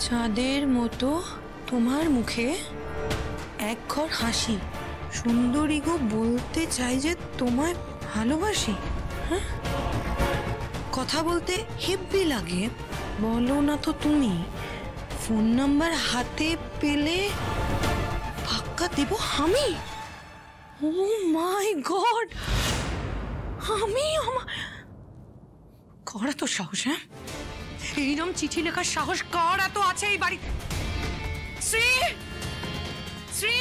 চাঁদের মতো তোমার মুখে এক ঘর হাসি, সুন্দরী গো বলতে চাই যে তোমায় ভালোবাসি। হ্যাঁ, কথা বলতে হেব্বি লাগে, বলো না তো তুমি। ফোন নাম্বার হাতে পেলে পাক্কা দেব আমি। ও মাই গড, আমি আমার কার এত সাহস? হ্যাঁ, এইরকম চিঠি লেখার সাহস কার এত আছে এই বাড়িতে? শ্রী, শ্রী,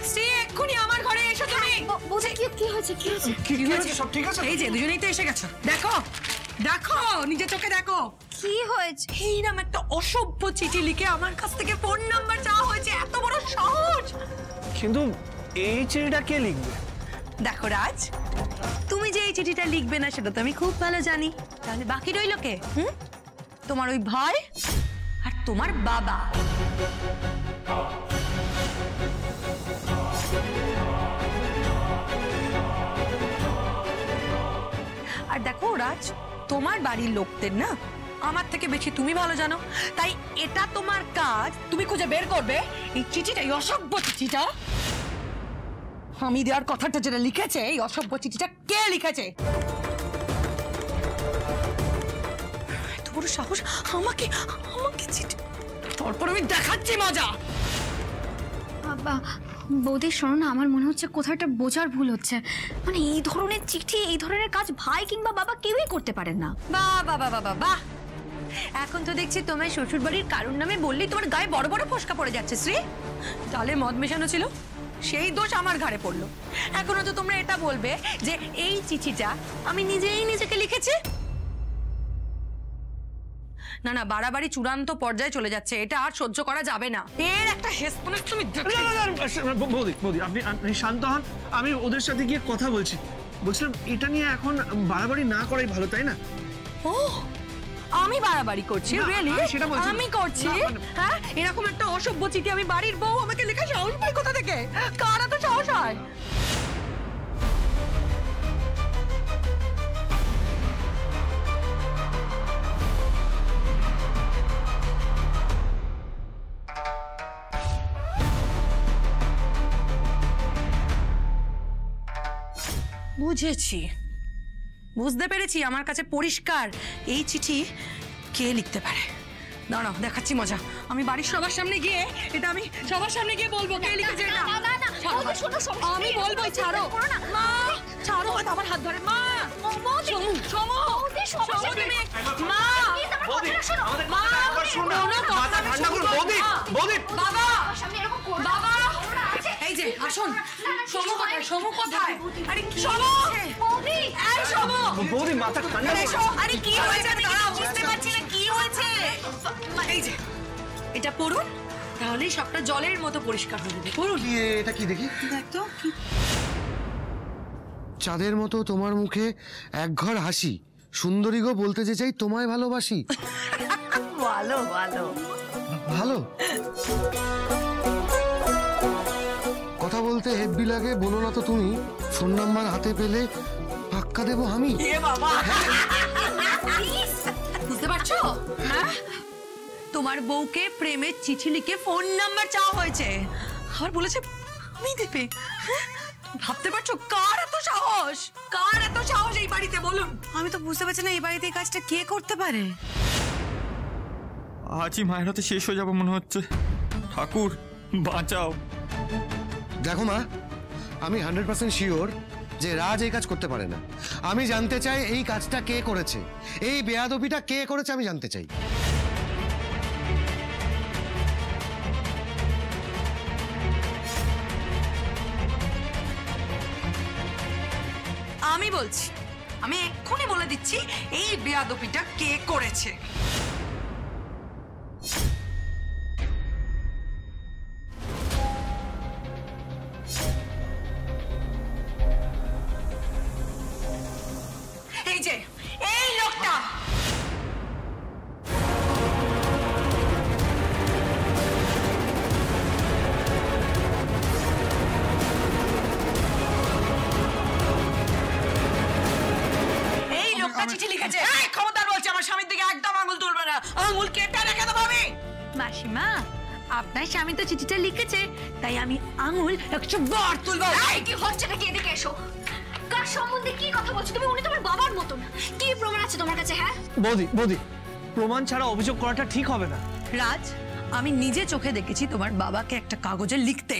শ্রী, এক্ষুনি আমার ঘরে এসো তুমি। কি হয়েছে? কি হয়েছে? কি হয়েছে? সব ঠিক আছে? এই যে দুজনেই তো এসে গেছো, দেখো দেখো, নিজে চোখে দেখো কি হয়েছে। এইরকম একটা অসভ্য চিঠি লিখে আমার কাছ থেকে ফোন নাম্বার চাওয়া হয়েছে, এত বড় সাহস। কিন্তু এই চিঠিটা কে লিখবে? দেখো রাজ, তুমি যে এই চিঠিটা লিখবে না সেটা তো আমি খুব ভালো জানি। তাহলে বাকি রইল কে? তোমার ওই ভাই আর তোমার বাবা। আর দেখো রাজ, তোমার বাড়ির লোকদের না আমার থেকে বেশি তুমি ভালো জানো, তাই এটা তোমার কাজ, তুমি খুঁজে বের করবে এই চিঠিটা, এই অসভ্য চিঠিটা। আমি দেওয়ার কথাটা যেটা লিখেছে, এই অসভ্য চিঠিটা কে লিখেছে? এত বড় সাহস আমাকে আমাকে চিঠি, তারপর আমি দেখাচ্ছি মজা। বৌদি শোনো না, আমার মনে হচ্ছে কোথাও একটা বোঝার ভুল হচ্ছে। মানে এই ধরনের চিঠি, এই ধরনের কাজ ভাই কিংবা বাবা কেউই করতে পারেন না। বাহ বাহ বাহ বাহ বাহ, এখন তো দেখছি তোমার শ্বশুর বাড়ির কারণ নামে বললেই তোমার গায়ে বড় বড় ফোসকা পড়ে যাচ্ছে। শ্রী, তাহলে মদ মেশানো ছিল, সেই দোষ আমার ঘাড়ে পড়লো। এখনো তো তোমরা এটা বলবে যে এই চিঠিটা আমি নিজেই নিজেকে লিখেছি। না না, বাড়াবাড়ি চূড়ান্ত পর্যায়ে চলে যাচ্ছে, এটা আর সহ্য করা যাবে না। এর একটা হেসপনেস তুমি বৌদি বৌদি আপনি শান্ত হন, আমি ওদের সাথে গিয়ে কথা বলছি। বলছিলাম এটা নিয়ে এখন বাড়াবাড়ি না করাই ভালো, তাই না? ও, আমি বাড়াবাড়ি করছি? রিয়েলি আমি করছি? হ্যাঁ, এরকম একটা অসভ্য চিঠি আমি বাড়ির বউ আমাকে লেখা সাহস পাই কোথা থেকে? কার এত সাহস হয়? বুঝেছি, বুঝতে পেরেছি, আমার কাছে পরিষ্কার এই চিঠি কে লিখতে পারে। দাঁড়াও, দেখাচ্ছি মজা। আমি বাড়ির সবার সামনে গিয়ে, এটা আমি সবার সামনে গিয়ে বলবো কে লিখেছে এটা। আমি বলবো, ছাড়ো মা, ছাড়ো, আমার হাত ধরে। মা, বাবা, এই যে আসুন। সমু কোথায়? সমু কোথায়? আরে কি হয়েছে? এই সমু, বৌদি মাথা ঠান্ডা করো। আরে কি হয়েছে? আমি বুঝতে পারছি না কি হয়েছে। এই যে এটা পড়ুন, তাহলেই সবটা জলের মতো পরিষ্কার হয়ে যাবে। পড়ুন। এটা কি দেখি? দেখ তো। চাঁদের মতো তোমার মুখে এক ঘর হাসি, সুন্দরী গো বলতে যে চাই তোমায় ভালোবাসি। ভালো ভালো ভালো কথা বলতে হেব্বি লাগে, বলো না তো তুমি। ফোন নাম্বার হাতে পেলে পাক্কা দেবো আমি। বুঝতে পারছো? হ্যাঁ, তোমার বউকে প্রেমের চিঠি লিখে ফোন নাম্বার চাওয়া হয়েছে, আর বলেছে আমি দেবে। ভাবতে পারছো কার এত সাহস? কার এত সাহস এই বাড়িতে বলুন? আমি তো বুঝতে পারছি না এই বাড়িতে এই কাজটা কে করতে পারে। আজই মায়ের হাতে শেষ হয়ে যাবো মনে হচ্ছে। ঠাকুর বাঁচাও। দেখো মা, আমি 100% শিওর যে রাজ এই কাজ করতে পারে না। আমি জানতে চাই এই কাজটা কে করেছে, এই বেয়াদবিটা কে করেছে, আমি জানতে চাই। আমি বলছি, আমি এক্ষুনি বলে দিচ্ছি এই বেয়াদবিটা কে করেছে। এই যে এই লোকটা। এই লোকটা চিঠি লিখেছে। এই খবরদার বলছি, আমার স্বামীর দিকে একদম আঙুল তুলবে মাসিমা, আপনার স্বামী তো চিঠিটা লিখেছে, তাই আমি আঙুল 100 তুলবো। কি হচ্ছে নাকি? এদিকে এসো। কার সম্বন্ধে কি কথা বলছো তুমি? উনি তোমার বাবার মতন। কি প্রমাণ আছে তোমার কাছে? হ্যাঁ বৌদি বৌদি, প্রমাণ ছাড়া অভিযোগ করাটা ঠিক হবে না। রাজ, আমি নিজে চোখে দেখেছি তোমার বাবাকে একটা কাগজে লিখতে।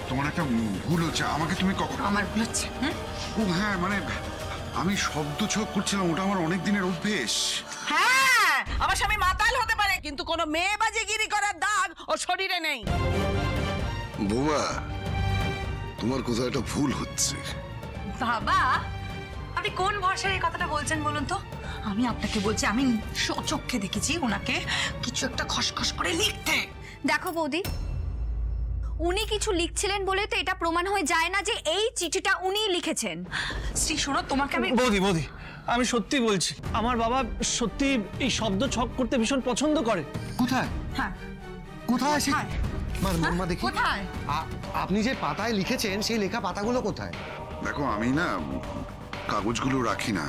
তোমার একটা ভুল হচ্ছে, আমাকে তুমি কখন? আমার ভুল হচ্ছে? ও হ্যাঁ, মানে আমি শব্দ ছোপ করছিলাম, ওটা আমার অনেক দিনের অভ্যেস। হ্যাঁ, আমার স্বামী মাতাল হতে পারে, কিন্তু কোনো মেয়ে বাজিগিরি করার দাগ ওর শরীরে নেই। বৌমা, তোমার কোথাও একটা ভুল হচ্ছে। বাবা, আপনি কোন ভরসায় এই কথাটা বলছেন বলুন তো? আমি আপনাকে বলছি, আমি চোখে দেখেছি ওনাকে কিছু একটা খসখস করে লিখতে। দেখো বৌদি, উনি কিছু লিখছিলেন বলে তো এটা প্রমাণ হয়ে যায় না যে এই চিঠিটা উনিই লিখেছেন। শ্রী, শোনো, তোমাকে আমি বৌদি বৌদি, আমি সত্যি বলছি, আমার বাবা সত্যি এই শব্দ ছক করতে ভীষণ পছন্দ করে। কোথায় হ্যাঁ, কোথায় আছে? মা দেখি কোথায়? আপনি যে পাতায় লিখেছেন সেই লেখা পাতাগুলো কোথায়? দেখো, আমি না কাগজগুলো রাখি না,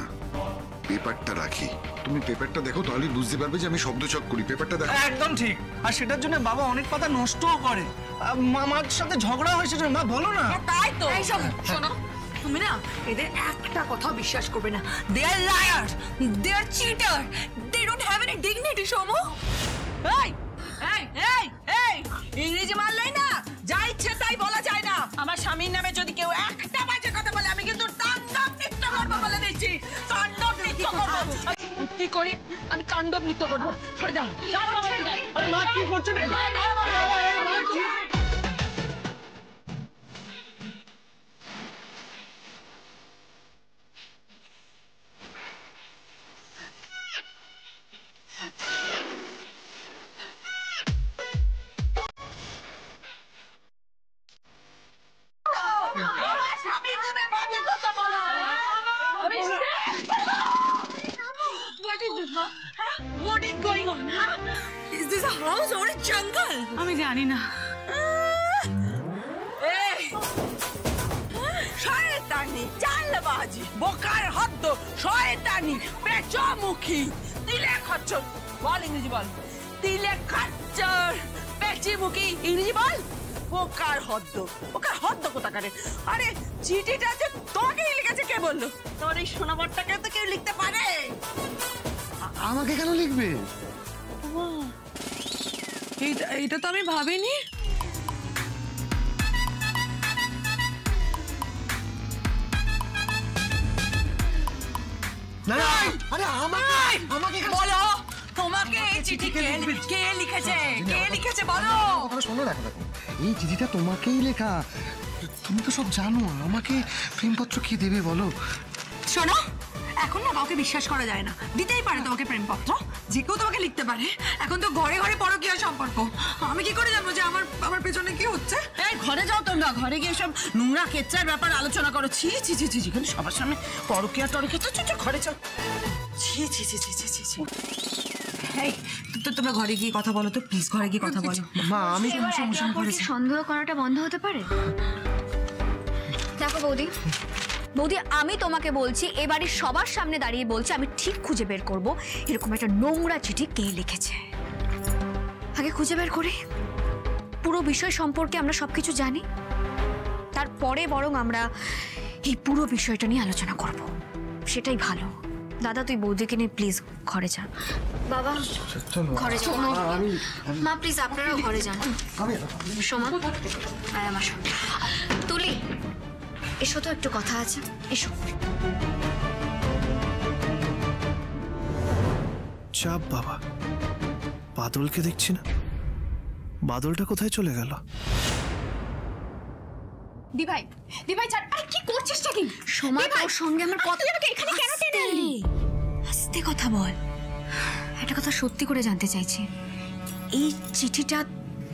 পেপারটা রাখি। তুমি পেপারটা দেখো, তাহলে বুঝতে পারবে যে আমি শব্দ চক করি। পেপারটা দেখো। একদম ঠিক। আর সেটার জন্য বাবা অনেক পাতা নষ্টও করে। মামার সাথে ঝগড়া হয়েছে, মা বলো না। তাই তো। এইসব শোনো, তুমি না এদের একটা কথা বিশ্বাস করবে না। They are liar, they are cheater, they don't have any dignity. সোমো, এই এই এই এই, ইংরেজি মারলেই না যা ইচ্ছে তাই বলা যায় না। আমার স্বামীর নামে যদি কেউ একটা বাজে কথা বলে, আমি কিন্তু তাণ্ডব নৃত্য করবো বলে দিচ্ছি। তাণ্ডব নৃত্য করবো। কি করি? আমি তাণ্ডব নৃত্য করবো। সরে যাও। আরে মা, কি করছেন? What is going on? Is this a house or a jungle? আমি জানি না। এই শয়তানি, চালবাজি, বোকার হদ্দ, শয়তানি, পেঁচামুখী, তিলে খচ্চর। বল ইংরেজি বল। তিলে খচ্চর, পেঁচিমুখী, ইংরেজি বল। বোকার হদ্দ, বোকার হদ্দ কোথাকারে। আরে চিঠিটা যে তোকেই লিখেছে কে বললো? তোর এই সোনাবরটাকে তো কেউ লিখতে পারে? আমাকে কেন লিখবে? এটা তো আমি ভাবিনি। না না, আরে আমাকে বলো, তোমাকে এই চিঠি কে লিখেছে? কে লিখেছে বলো? কথাটা শোনো। দেখো এই চিঠিটা তোমাকেই লেখা। তুমি তো সব জানো। আমাকে প্রেমপত্র কি দেবে বলো? শোনো, এখন না কাউকে বিশ্বাস করা যায় না। দিতেই পারে তোমাকে প্রেমপত্র, যে কেউ তোমাকে লিখতে পারে। এখন তো ঘরে ঘরে পরকীয়া সম্পর্ক। আমি কি করে জানবো যে আমার পেছনে কি হচ্ছে? এই ঘরে যাও তোমরা, ঘরে গিয়ে সব নোংরা কেচ্চার ব্যাপার আলোচনা করো। ছি ছি ছি ছি, কিন্তু সবার সামনে পরকীয়া টরকীয়া। তো ঘরে যাও। ছি ছি ছি ছি ছি ছি ছি। এই তো তোমরা ঘরে গিয়ে কথা বলো তো, প্লিজ ঘরে গিয়ে কথা বলো। মা, আমি সন্দেহ করাটা বন্ধ হতে পারে? দেখো বৌদি, আমি তোমাকে বলছি, এ বাড়ির সবার সামনে দাঁড়িয়ে বলছি, আমি ঠিক খুঁজে বের করব এরকম একটা নোংরা চিঠি কে লিখেছে। আগে খুঁজে বের করি, পুরো বিষয় সম্পর্কে আমরা সবকিছু জানি, তারপরে বরং আমরা এই পুরো বিষয়টা নিয়ে আলোচনা করব। সেটাই ভালো। দাদা, তুই বৌদিকে নিয়ে প্লিজ ঘরে যা। বাবা ঘরে যাও। মা প্লিজ আপনারাও ঘরে যান। সোমা, আয় আমার সঙ্গে। তুলি, এসো তো, একটু কথা আছে, এসো। চাপ বাবা, বাদলকে দেখছি না। বাদলটা কোথায় চলে গেল? দিভাই ছাড়। আরে কি করছিস কি? সোমা, তোর সঙ্গে আমার কথা। তুই আমাকে এখানে কেন টেনে আনলি? আস্তে কথা বল। একটা কথা সত্যি করে জানতে চাইছি, এই চিঠিটা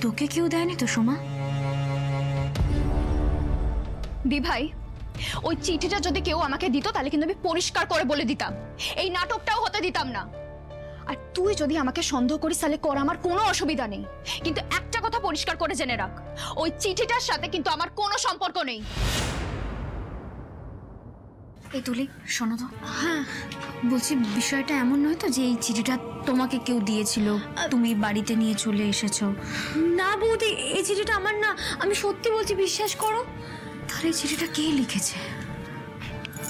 তোকে কেউ দেয়নি তো সোমা? দিভাই, ওই চিঠিটা যদি কেউ আমাকে দিত তাহলে কিন্তু আমি পরিষ্কার করে বলে দিতাম, এই নাটকটাও হতে দিতাম না। আর তুই যদি আমাকে সন্দেহ করিস তাহলে কর, আমার কোনো অসুবিধা নেই, কিন্তু একটা কথা পরিষ্কার করে জেনে রাখ, ওই চিঠিটার সাথে কিন্তু আমার কোনো সম্পর্ক নেই। এই তুলি শোনো তো। হ্যাঁ বলছি, বিষয়টা এমন নয় তো যে এই চিঠিটা তোমাকে কেউ দিয়েছিল, তুমি বাড়িতে নিয়ে চলে এসেছো? না বৌদি, এই চিঠিটা আমার না, আমি সত্যি বলছি, বিশ্বাস করো। তাহলে এই চিঠিটা কে লিখেছে?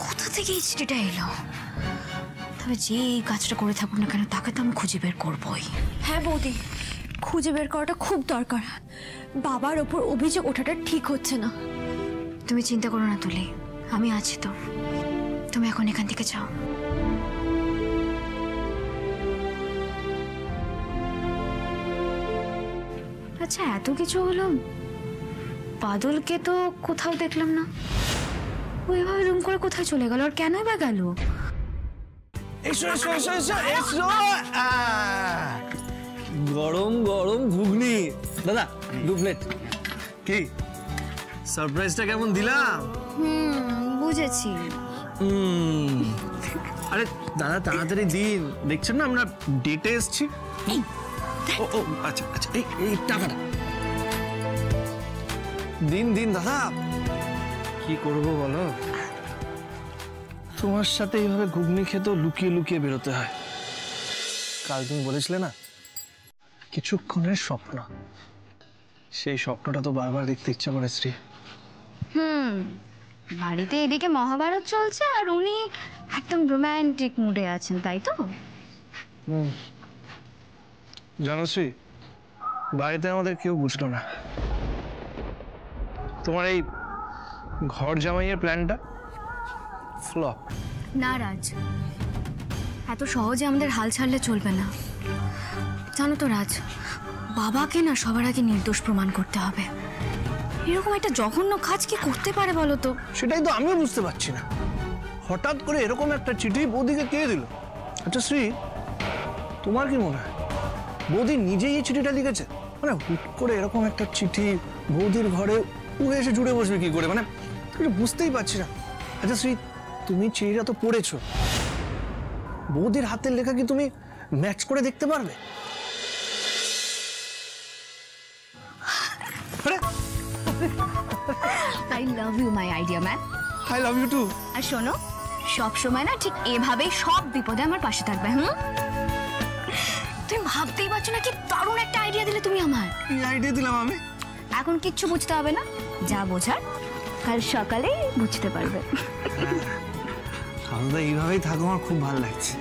কোথা থেকে এই চিঠিটা এলো? তবে যে এই কাজটা করে থাকুক না কেন, তাকে তো আমি খুঁজে বের করবোই। হ্যাঁ বৌদি, খুঁজে বের করাটা খুব দরকার। বাবার ওপর অভিযোগ ওঠাটা ঠিক হচ্ছে না। তুমি চিন্তা করো না তুলি, আমি আছি তো। তুমি এখন এখান থেকে যাও। আচ্ছা, এত কিছু হলো, বাদলকে তো কোথাও দেখলাম না। ওইভাবে রুম করে কোথায় চলে গেল, আর কেনই বা গেল? এসো এসো এসো এসো এসো। গরম গরম ঘুগনি। দাদা 2 প্লেট। কি সারপ্রাইজটা কেমন দিলাম? বুঝেছি। আরে দাদা তাড়াতাড়ি দিন, দেখছেন না আমরা ডেটে এসেছি। ও ও আচ্ছা আচ্ছা, এই টাকাটা দিন দিন দাদা। কি করবো বলো, তোমার সাথে এইভাবে ঘুগনি খেতেও লুকিয়ে লুকিয়ে বেরোতে হয়। কাল তুমি বলেছিলে না কিছুক্ষণের স্বপ্ন, সেই স্বপ্নটা তো বারবার দেখতে ইচ্ছা করে শ্রী। বাড়িতে এদিকে মহাভারত চলছে আর উনি একদম রোমান্টিক মুডে আছেন, তাই তো? জানো শ্রী, বাড়িতে আমাদের কেউ বুঝলো না তোমার এই ঘর জামাইয়ের প্ল্যানটা ফ্লপ। না রাজ, এত সহজে আমাদের হাল ছাড়লে চলবে না। জানো তো রাজ, বাবাকে না সবার আগে নির্দোষ প্রমাণ করতে হবে। এরকম একটা জঘন্য কাজ কি করতে পারে বলো তো? সেটাই তো আমিও বুঝতে পারছি না, হঠাৎ করে এরকম একটা চিঠি বৌদিকে কে দিল? আচ্ছা শ্রী, তোমার কি মনে হয় বৌদি নিজেই এই চিঠিটা লিখেছে? মানে হুট করে এরকম একটা চিঠি বৌদির ঘরে উড়ে এসে জুড়ে বসবে কি করে? মানে কিছু বুঝতেই পারছি না। আচ্ছা শ্রী, তুমি চিঠিটা তো পড়েছো, বৌদির হাতের লেখা কি তুমি ম্যাচ করে দেখতে পারবে? I love you my idea man. I love you too. আর শোনো, সব সময় না ঠিক এভাবেই সব বিপদে আমার পাশে থাকবে। তুমি ভাবতেই পারছো না কি দারুণ একটা আইডিয়া দিলে তুমি আমার। কি আইডিয়া দিলাম আমি? এখন কিচ্ছু বুঝতে হবে না, যা বোঝার কাল সকালে বুঝতে পারবে। তাহলে এইভাবেই থাকো, আমার খুব ভালো লাগছে।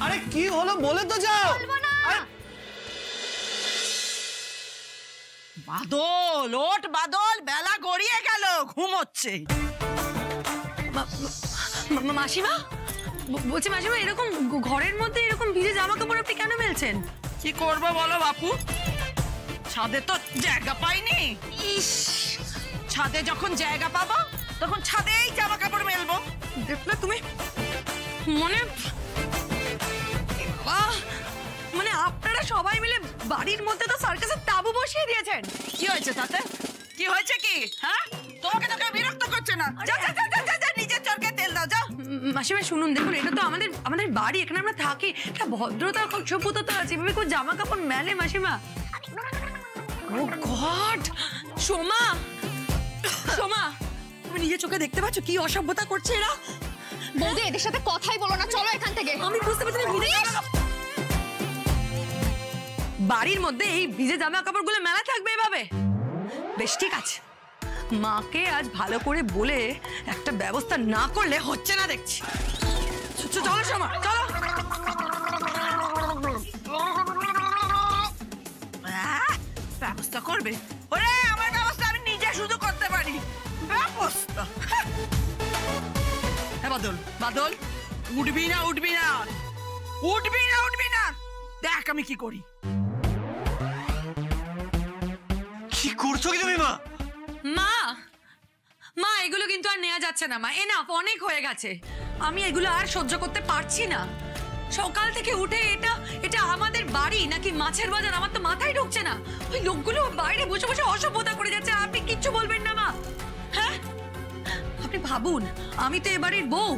আরে কি হলো বলে তো যাও। বাদল ওঠ, বাদল বেলা গড়িয়ে গেল, ঘুমোচ্ছে। মাসিমা বলছি, মাসিমা এরকম ঘরের মধ্যে এরকম ভিজে জামা কাপড় আপনি কেন মেলছেন? কি করবো বলো বাপু, ছাদে তো জায়গা পাইনি। ইস, ছাদে যখন জায়গা পাবো তখন ছাদেই জামা কাপড় মেলবো। দেখলে তুমি, মানে মানে আপনারা সবাই মিলে বাড়ির মধ্যে তো সার্কাসের তাঁবু বসিয়ে দিয়েছেন। কি হয়েছে তাতে? কি হয়েছে কি? হ্যাঁ, তোমাকে তো কেউ বিরক্ত করছে না। যা যা যা যা যা, নিজের চরকে তেল দাও, যাও। মাসিমা শুনুন, দেখুন এটা তো আমাদের বাড়ি, এখানে আমরা থাকি, একটা ভদ্রতা সভ্যতা আছে, এভাবে কেউ জামা কাপড় মেলে মাসিমা? ও গড, সোমা সোমা, তুমি নিজের চোখে দেখতে পাচ্ছ কি অসভ্যতা করছে এরা? বৌদি এদের সাথে কথাই বলো না, চলো এখান থেকে। আমি বুঝতে পারছি না, বাড়ির মধ্যে এই ভিজে জামা কাপড়গুলো মেলা থাকবে এভাবে? বেশ ঠিক আছে, মাকে আজ ভালো করে বলে একটা ব্যবস্থা না করলে হচ্ছে না দেখছি। চলো সোমা, চলো। ব্যবস্থা করবে? ওরে, আমার ব্যবস্থা আমি নিজে শুধু করতে পারি। ব্যবস্থা? হ্যাঁ বাদল, বাদল উঠবি না, উঠবি না, উঠবি না, উঠবি না। দেখ আমি কি করি। কি করছো কি তুমি? মা মা এগুলো কিন্তু আর নেওয়া যাচ্ছে না মা, এনাফ, অনেক হয়ে গেছে। আমি এগুলো আর সহ্য করতে পারছি না। সকাল থেকে উঠে এটা আমাদের বাড়ি নাকি মাছের বাজার, আমার তো মাথায় ঢুকছে না। ওই লোকগুলো বাইরে বসে বসে অসভ্যতা করে যাচ্ছে, আপনি কিচ্ছু বলবেন না মা? হ্যাঁ, আপনি ভাবুন, আমি তো এ বাড়ির বউ,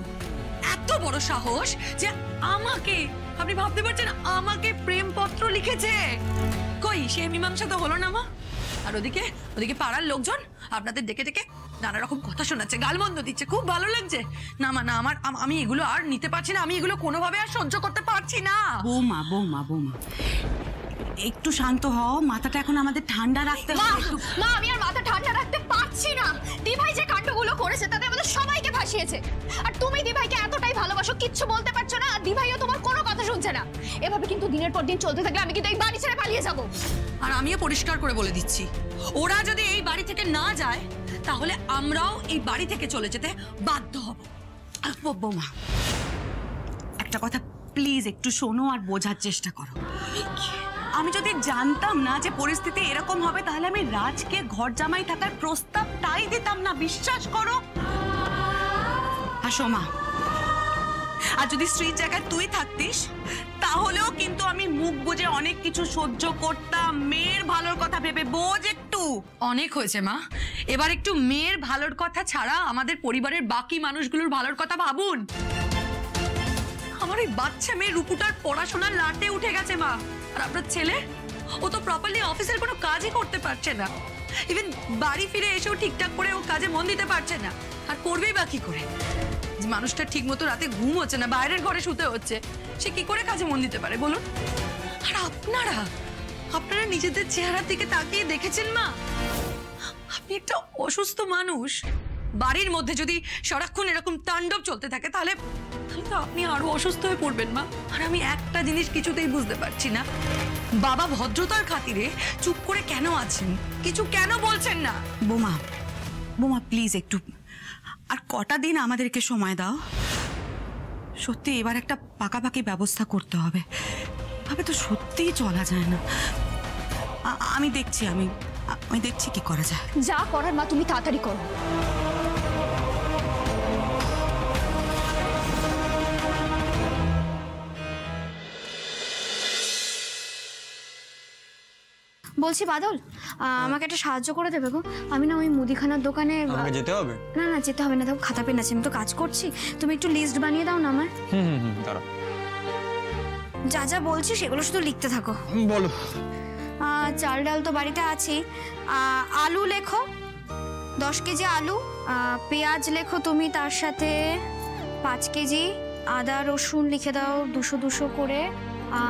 এত এত বড় সাহস যে আমাকে, আপনি ভাবতে পারছেন আমাকে প্রেমপত্র লিখেছে? কই সে মীমাংসা তো হলো না মা। আর ওদিকে ওদিকে পাড়ার লোকজন আপনাদের ডেকে ডেকে নানা রকম কথা শোনাচ্ছে, গালমন্দ দিচ্ছে, খুব ভালো লাগছে। না মা না, আমি এগুলো আর নিতে পারছি না, আমি এগুলো কোনোভাবে আর সহ্য করতে পারছি না। বৌমা বৌমা বৌমা একটু শান্ত হও, মাথাটা এখন আমাদের ঠান্ডা রাখতে হবে। মা আমি আর মাথা ঠান্ডা রাখতে পারছি না। দিভাই যে কাণ্ডগুলো করেছে তাতে আমাদের সবাইকে ভাসিয়েছে। আর তুমি দিভাইকে এতটাই ভালোবাসো, কিচ্ছু বলতে পারছো না, আর দিভাইও তোমার কোনো কথা শুনছে না। এভাবে কিন্তু দিনের পর দিন চলতে থাকলে আমি কিন্তু এই বাড়ি ছেড়ে পালিয়ে যাব। আর আমিও পরিষ্কার করে বলে দিচ্ছি, ওরা যদি এই বাড়ি থেকে না যায় তাহলে আমরাও এই বাড়ি থেকে চলে যেতে বাধ্য হব। বৌমা একটা কথা প্লিজ একটু শোনো আর বোঝার চেষ্টা করো। আমি যদি জানতাম না যে পরিস্থিতি এরকম হবে তাহলে আমি রাজকে ঘর জামাই থাকার প্রস্তাবটাই দিতাম না, বিশ্বাস করো। আসো মা, আর যদি স্ত্রীর জায়গায় তুই থাকতিস তাহলেও কিন্তু আমি মুখ বুজে অনেক কিছু সহ্য করতাম, মেয়ের ভালোর কথা ভেবে। বোঝ একটু। অনেক হয়েছে মা, এবার একটু মেয়ের ভালোর কথা ছাড়া আমাদের পরিবারের বাকি মানুষগুলোর ভালোর কথা ভাবুন। আমার এই বাচ্চা মেয়ে রূপুটার পড়াশোনার লাটে উঠে গেছে মা, আর আপনার ছেলে ও তো প্রপারলি অফিসের কোনো কাজই করতে পারছে না। ইভেন বাড়ি ফিরে এসেও ঠিকঠাক করে ও কাজে মন দিতে পারছে না। আর করবেই বা কি করে? যে মানুষটা ঠিক মতো রাতে ঘুম হচ্ছে না, বাইরের ঘরে শুতে হচ্ছে, সে কি করে কাজে মন দিতে পারে বলুন? আর আপনারা নিজেদের চেহারার দিকে তাকিয়ে দেখেছেন মা? আপনি একটা অসুস্থ মানুষ, বাড়ির মধ্যে যদি সারাক্ষণ এরকম তাণ্ডব চলতে থাকে তাহলে তো আপনি আরো অসুস্থ হয়ে পড়বেন মা। আর আমি একটা জিনিস কিছুতেই বুঝতে পারছি না, বাবা ভদ্রতার খাতিরে চুপ করে কেন আছেন, কিছু কেন বলছেন না? বোমা বোমা প্লিজ একটু আর কটা দিন আমাদেরকে সময় দাও। সত্যি এবার একটা পাকাপাকি ব্যবস্থা করতে হবে, এভাবে তো সত্যিই চলা যায় না। আমি দেখছি কি করা যায়। যা করার মা তুমি তাড়াতাড়ি করো। বলছি বাদল, আমাকে একটা সাহায্য করে দেবে গো? আমি না ওই মুদিখানার দোকানে যেতে হবে। না না যেতে হবে না, দেখো খাতা পেন আছে, আমি তো কাজ করছি। তুমি একটু লিস্ট বানিয়ে দাও না আমার। দাঁড়াও, যা যা বলছি সেগুলো শুধু লিখতে থাকো। বলো। চাল ডাল তো বাড়িতে আছে, আলু লেখো 10 কেজি আলু, পেঁয়াজ লেখো তুমি, তার সাথে 5 কেজি, আদা রসুন লিখে দাও 200 করে,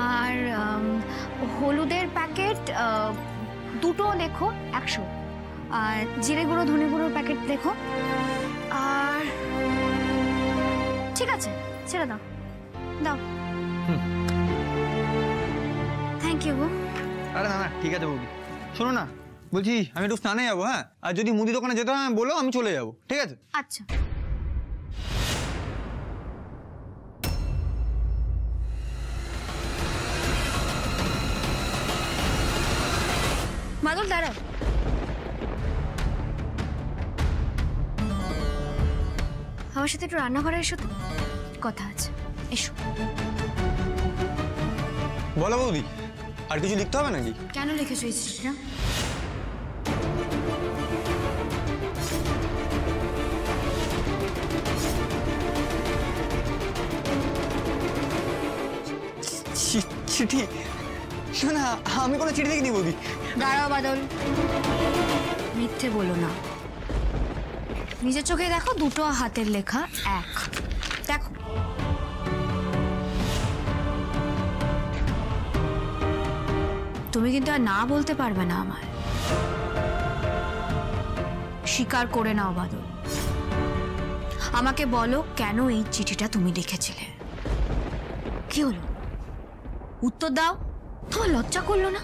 আর হলুদের প্যাকেট 2টো লেখো 100, আর জিরে গুঁড়ো ধনে গুঁড়োর প্যাকেট লেখো। আর ঠিক আছে, ছেড়ে দাও দাও। থ্যাংক ইউ গো। আরে না ঠিক আছে বৌদি, শোনো না, বলছি আমি একটু স্নানে যাবো। হ্যাঁ, আর যদি মুদি দোকানে যেতে হয় বলো, আমি চলে যাবো, ঠিক আছে? আচ্ছা। বাদল দাঁড়াও, আমার সাথে একটু রান্নাঘরে এসো তো, কথা আছে, এসো। বলো বৌদি, আর কিছু লিখতে হবে নাকি? কেন লিখেছো এই চিঠিটা? চিঠি? না, আমি কোনো চিঠি দেখিনি বৌদি। দাঁড়াও বাদল, মিথ্যে বলো না, নিজের চোখে দেখো, 2টো হাতের লেখা 1, দেখো। তুমি কিন্তু আর না বলতে পারবে না আমায়, স্বীকার করে নাও বাদল। আমাকে বলো কেন এই চিঠিটা তুমি লিখেছিলে? কি হলো, উত্তর দাও। তোমার লজ্জা করলো না?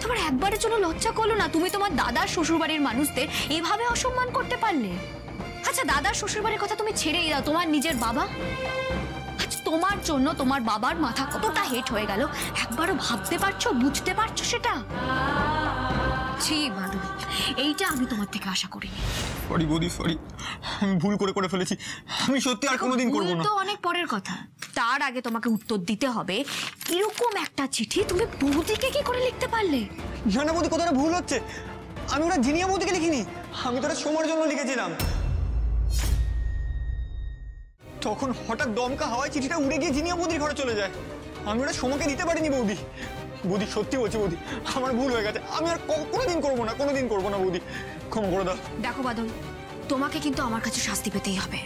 তোমার একবারের জন্য লজ্জা করলো না? তুমি তোমার দাদার শ্বশুরবাড়ির মানুষদের এভাবে অসম্মান করতে পারলে? আচ্ছা দাদার শ্বশুরবাড়ির কথা তুমি ছেড়েই দাও, তোমার নিজের বাবা, আচ্ছা তোমার জন্য তোমার বাবার মাথা কতটা হেট হয়ে গেল, একবারও ভাবতে পারছো, বুঝতে পারছো সেটা? ছি বাদল, এইটা আমি তোমার থেকে আশা করিনি। সরি বৌদি, সরি, আমি ভুল করে ফেলেছি, আমি সত্যি আর কোনোদিন করবো না। তো অনেক পরের কথা, তার আগে তোমাকে উত্তর দিতে হবে, এরকম একটা চিঠি তুমি বৌদিকে কি করে লিখতে পারলে? না না বৌদি, কতটা ভুল হচ্ছে, আমি ওটা জিনিয়া বৌদিকে লিখিনি, আমি তো ওটা সময়ের জন্য লিখেছিলাম। তখন হঠাৎ দমকা হাওয়ায় চিঠিটা উড়ে গিয়ে জিনিয়া বৌদির ঘরে চলে যায়। আমি ওটা সোমাকে দিতে পারিনি বৌদি। বৌদি সত্যি বলছি বৌদি, আমার ভুল হয়ে গেছে। আমি আর কোনোদিন করবো না বৌদি, ক্ষমা করে দাও। দেখো বাদল, তোমাকে কিন্তু আমার কাছে শাস্তি পেতেই হবে,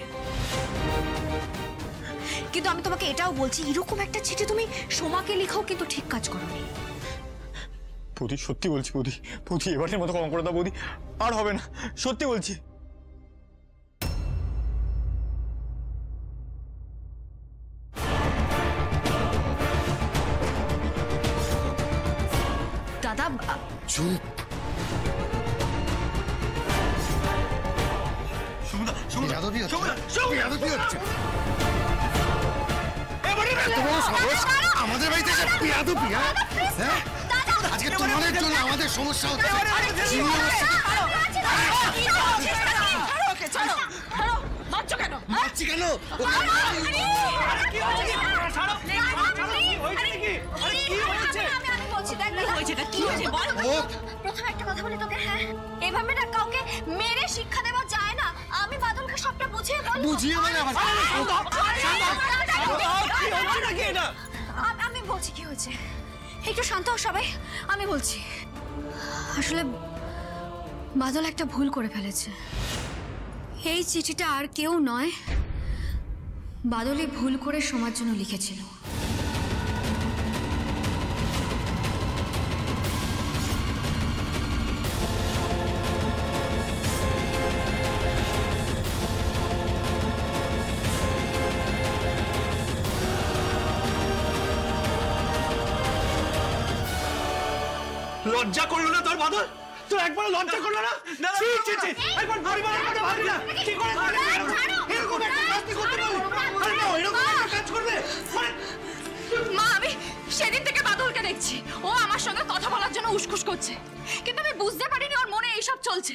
কিন্তু আমি তোমাকে এটাও বলছি এরকম একটা চিঠি তুমি সোমাকে লিখাও কিন্তু ঠিক কাজ করোনি। বৌদি সত্যি বলছি বৌদি, এবারের মতো ক্ষমা করে দাও বৌদি, আর হবে না, সত্যি বলছি। দাদা চুপ। বেয়াদবি হচ্ছে, বেয়াদবি হচ্ছে। এত বড় সাহস আমাদের বাড়িতে এসে বেয়াদবি, হ্যাঁ? আজকে তোমাদের জন্য আমাদের সমস্যা হচ্ছে। মারছি কেন? প্রথমে একটা কথা বলি তোকে, হ্যাঁ এভাবে না কাউকে মেরে শিক্ষা দেওয়া যায় না। আমি বাদলকে সবটা বুঝিয়ে বলবো। বুঝিয়ে মানে আবার আমি বলছি কি হয়েছে, একটু শান্ত হও সবাই, আমি বলছি। আসলে বাদল একটা ভুল করে ফেলেছে। এই চিঠিটা আর কেউ নয়, বাদলই ভুল করে সোমার জন্য লিখেছিল। লজ্জা করলো না তোর বাদল? তোর একবার লজ্জা করলো না? ছি ছি ছি, একবার পরিবারের কথা ভাবি না। কি করে এরকম একটা শাস্তি করতে পারলি? আরে না, এরকম একটা কাজ করবে? মা, আমি সেদিন থেকে বাদলকে দেখছি, ও আমার সঙ্গে কথা বলার জন্য উসখুস করছে, কিন্তু আমি বুঝতে পারিনি ওর মনে এইসব চলছে।